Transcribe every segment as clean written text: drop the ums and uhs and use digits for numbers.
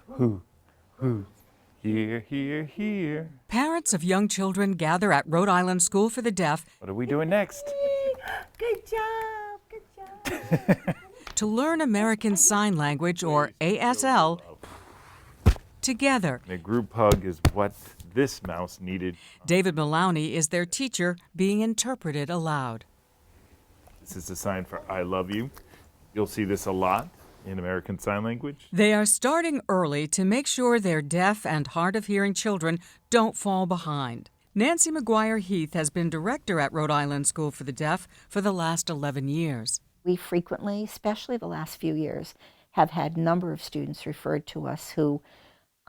Who, who, here, here, here. Parents of young children gather at Rhode Island School for the Deaf. What are we doing next? Good job, good job. To learn American Sign Language, or ASL, together. A group hug is what this mouse needed. David Maloney is their teacher, being interpreted aloud. This is a sign for I love you. You'll see this a lot in American Sign Language. They are starting early to make sure their deaf and hard of hearing children don't fall behind. Nancy McGuire Heath has been director at Rhode Island School for the Deaf for the last 11 years. We frequently, especially the last few years, have had a number of students referred to us who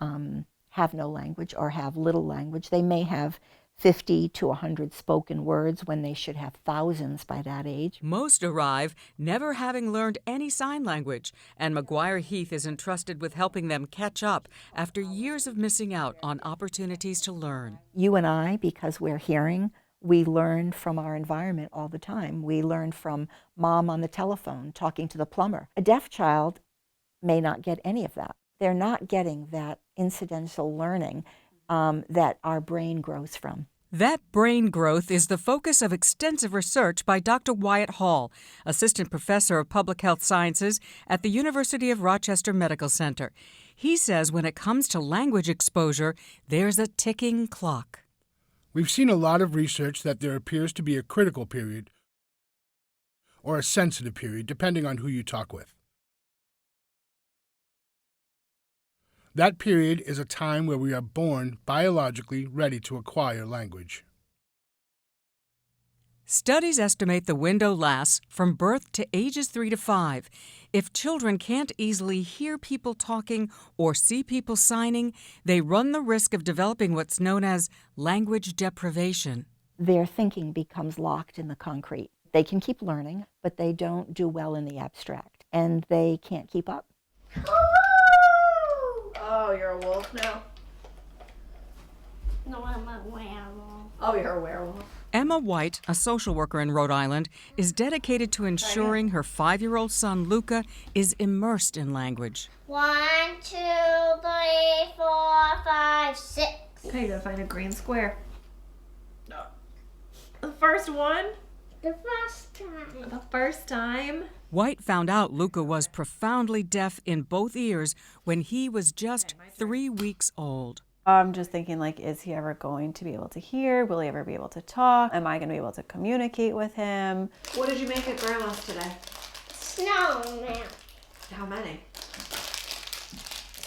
have no language or have little language. They may have 50 to 100 spoken words when they should have thousands by that age. Most arrive never having learned any sign language, and McGuire Heath is entrusted with helping them catch up after years of missing out on opportunities to learn. You and I, because we're hearing, we learn from our environment all the time. We learn from mom on the telephone talking to the plumber. A deaf child may not get any of that. They're not getting that incidental learning that our brain grows from. That brain growth is the focus of extensive research by Dr. Wyatt Hall, Assistant Professor of Public Health Sciences at the University of Rochester Medical Center. He says when it comes to language exposure, there's a ticking clock. We've seen a lot of research that there appears to be a critical period or a sensitive period, depending on who you talk with. That period is a time where we are born biologically ready to acquire language. Studies estimate the window lasts from birth to ages 3 to 5. If children can't easily hear people talking or see people signing, they run the risk of developing what's known as language deprivation. Their thinking becomes locked in the concrete. They can keep learning, but they don't do well in the abstract, and they can't keep up. Oh, you're a wolf now? No, I'm a werewolf. Oh, you're a werewolf. Emma White, a social worker in Rhode Island, is dedicated to ensuring her 5-year-old son, Luca, is immersed in language. 1, 2, 3, 4, 5, 6. Okay, you gotta find a green square. No. The first one? The first time. The first time? White found out Luca was profoundly deaf in both ears when he was just 3 weeks old. I'm just thinking, like, is he ever going to be able to hear? Will he ever be able to talk? Am I going to be able to communicate with him? What did you make at Grandma's today? Snowman. How many?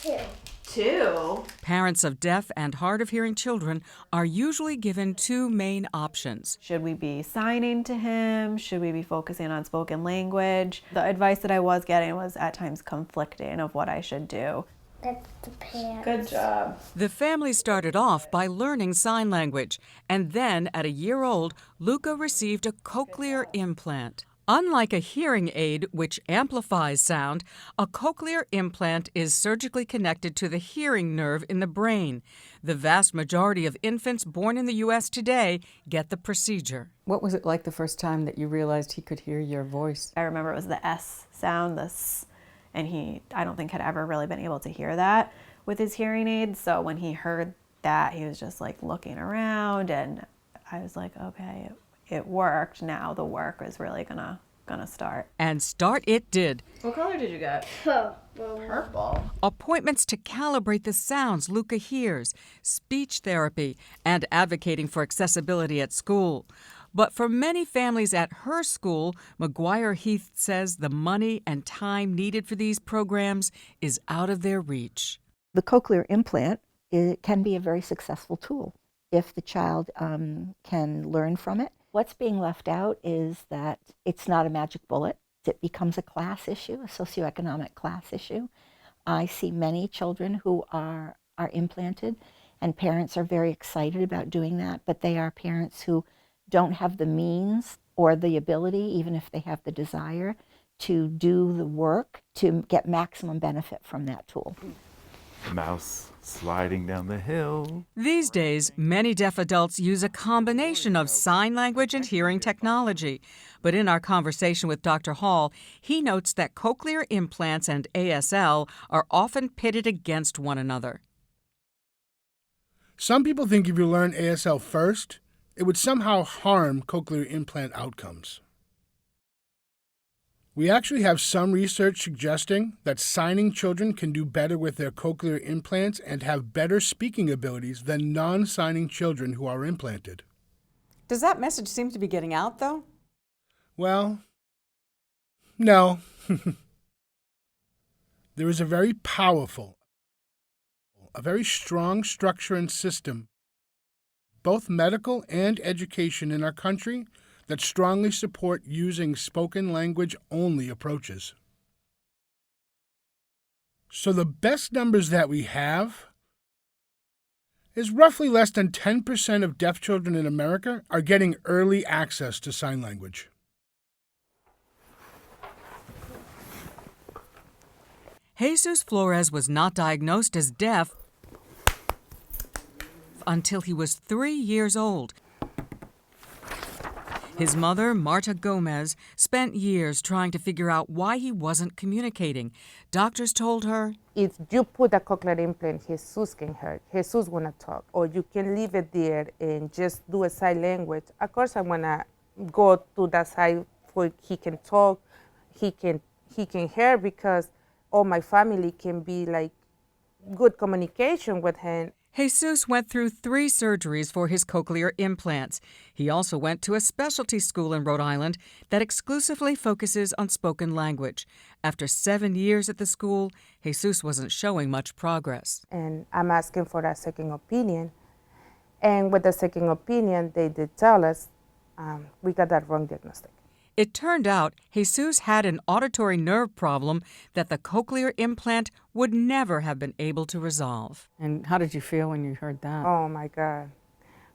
2. 2? Parents of deaf and hard of hearing children are usually given 2 main options. Should we be signing to him? Should we be focusing on spoken language? The advice that I was getting was at times conflicting of what I should do. That's the parents. Good job. The family started off by learning sign language, and then at a year old, Luca received a cochlear implant. Unlike a hearing aid, which amplifies sound, a cochlear implant is surgically connected to the hearing nerve in the brain. The vast majority of infants born in the U.S. today get the procedure. What was it like the first time that you realized he could hear your voice? I remember it was the S sound, the S, and he, I don't think, had ever really been able to hear that with his hearing aids. So when he heard that, he was just like looking around, and I was like, okay, it worked. Now the work is really gonna start. And start it did. What color did you get? Purple. Purple. Appointments to calibrate the sounds Luca hears, speech therapy, and advocating for accessibility at school. But for many families at her school, McGuire Heath says the money and time needed for these programs is out of their reach. The cochlear implant can be a very successful tool if the child can learn from it. What's being left out is that it's not a magic bullet. It becomes a class issue, a socioeconomic class issue. I see many children who are implanted, and parents are very excited about doing that, but they are parents who don't have the means or the ability, even if they have the desire, to do the work to get maximum benefit from that tool. The mouse sliding down the hill. These days, many deaf adults use a combination of sign language and hearing technology. But in our conversation with Dr. Hall, he notes that cochlear implants and ASL are often pitted against one another. Some people think if you learn ASL first, it would somehow harm cochlear implant outcomes. We actually have some research suggesting that signing children can do better with their cochlear implants and have better speaking abilities than non-signing children who are implanted. Does that message seem to be getting out, though? Well, no. There is a very powerful, a very strong structure and system, both medical and education in our country, that strongly support using spoken language only approaches. So the best numbers that we have is roughly less than 10% of deaf children in America are getting early access to sign language. Jesus Flores was not diagnosed as deaf until he was 3 years old. His mother, Marta Gomez, spent years trying to figure out why he wasn't communicating. Doctors told her, if you put a cochlear implant, Jesus can hear. Jesus wanna talk. Or you can leave it there and just do a sign language. Of course, I wanna go to that side where he can talk, he can hear, because all my family can be like good communication with him. Jesus went through 3 surgeries for his cochlear implants. He also went to a specialty school in Rhode Island that exclusively focuses on spoken language. After 7 years at the school, Jesus wasn't showing much progress. And I'm asking for a second opinion. And with the second opinion, they did tell us we got that wrong diagnostic. It turned out Jesus had an auditory nerve problem that the cochlear implant would never have been able to resolve. And how did you feel when you heard that? Oh my God.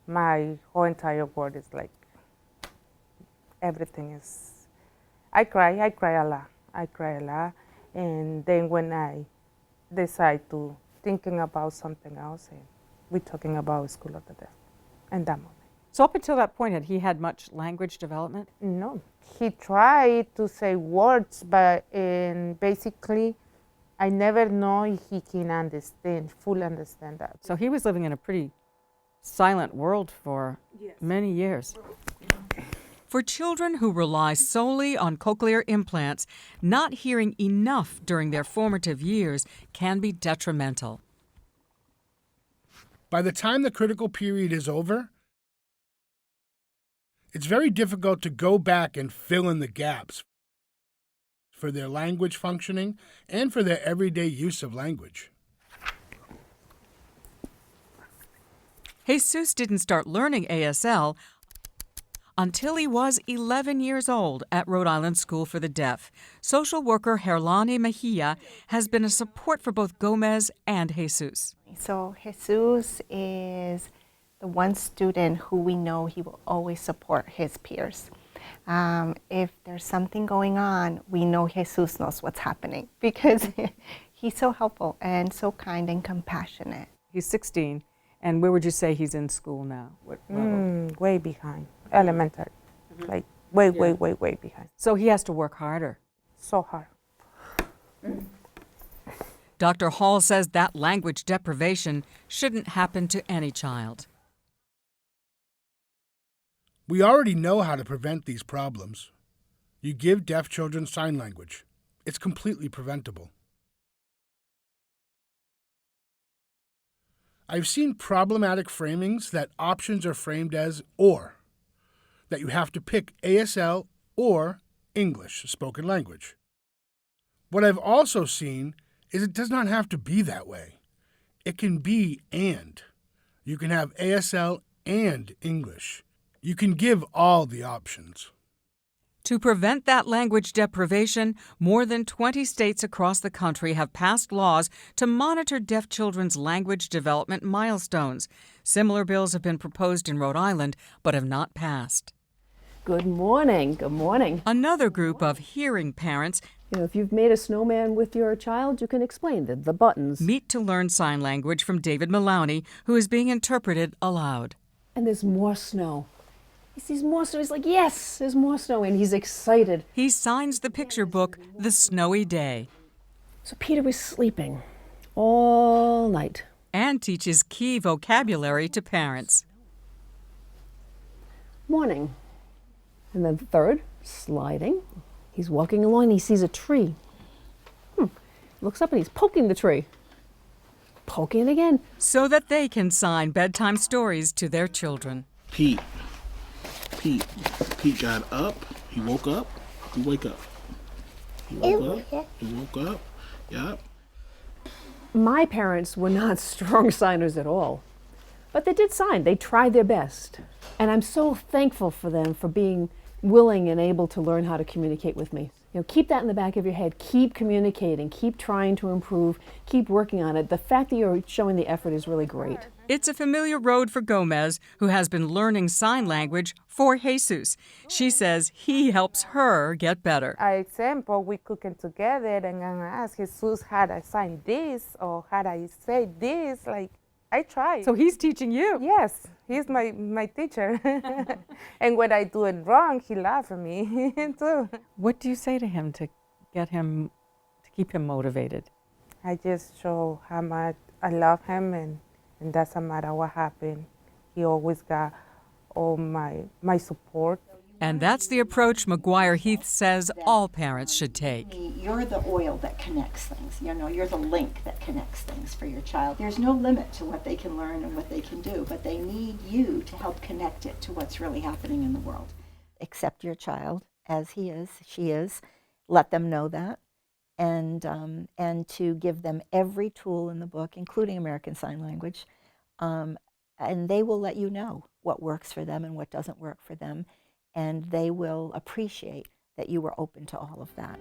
My whole entire world is like, everything is, I cry a lot. And then when I decide to thinking about something else, and we're talking about School of the Deaf, and that moment. So up until that point, had he had much language development? No, he tried to say words, but basically, I never know if he can fully understand that. So he was living in a pretty silent world for many years. For children who rely solely on cochlear implants, not hearing enough during their formative years can be detrimental. By the time the critical period is over, it's very difficult to go back and fill in the gaps for their language functioning and for their everyday use of language. Jesus didn't start learning ASL until he was 11 years old at Rhode Island School for the Deaf. Social worker Herlani Mejia has been a support for both Gomez and Jesus. So Jesus is the one student who we know he will always support his peers. If there's something going on, we know Jesus knows what's happening because he's so helpful and so kind and compassionate. He's 16, and where would you say he's in school now? What level? Way behind, elementary, like way behind. So he has to work harder. So hard. Dr. Hall says that language deprivation shouldn't happen to any child. We already know how to prevent these problems. You give deaf children sign language. It's completely preventable. I've seen problematic framings that options are framed as or, that you have to pick ASL or English, spoken language. What I've also seen is it does not have to be that way. It can be and. You can have ASL and English. You can give all the options. To prevent that language deprivation, more than 20 states across the country have passed laws to monitor deaf children's language development milestones. Similar bills have been proposed in Rhode Island, but have not passed. Good morning. Good morning. Another group of hearing parents You know, if you've made a snowman with your child, you can explain the buttons. Meet to learn sign language from David Maloney, who is being interpreted aloud. And there's more snow. He sees more snow. He's like, yes, there's more snow. And he's excited. He signs the picture book, The Snowy Day, So Peter was sleeping all night. and teaches key vocabulary to parents. Morning. And then third, sliding. He's walking along and he sees a tree. Looks up and he's poking the tree. Poking it again. So that they can sign bedtime stories to their children. Pete got up. He woke up. He wake up. He woke up. He woke up. Yep. My parents were not strong signers at all, but they did sign. They tried their best. And I'm so thankful for them for being willing and able to learn how to communicate with me. You know, keep that in the back of your head. Keep communicating. Keep trying to improve. Keep working on it. The fact that you're showing the effort is really great. It's a familiar road for Gomez, who has been learning sign language for Jesus. She says he helps her get better. For example, we cooking together and I ask Jesus how I sign this or how I say this. Like, I try. So he's teaching you. Yes, he's my teacher. And when I do it wrong, he laughs at me too. What do you say to him to get him, to keep him motivated? I just show how much I love him, and doesn't matter what happened. He always got all my support. And that's the approach McGuire Heath says all parents should take. You're the oil that connects things. You know, you're the link that connects things for your child. There's no limit to what they can learn and what they can do, but they need you to help connect it to what's really happening in the world. Accept your child as he is, she is. Let them know that, and to give them every tool in the book, including American Sign Language, and they will let you know what works for them and what doesn't work for them. And they will appreciate that you were open to all of that.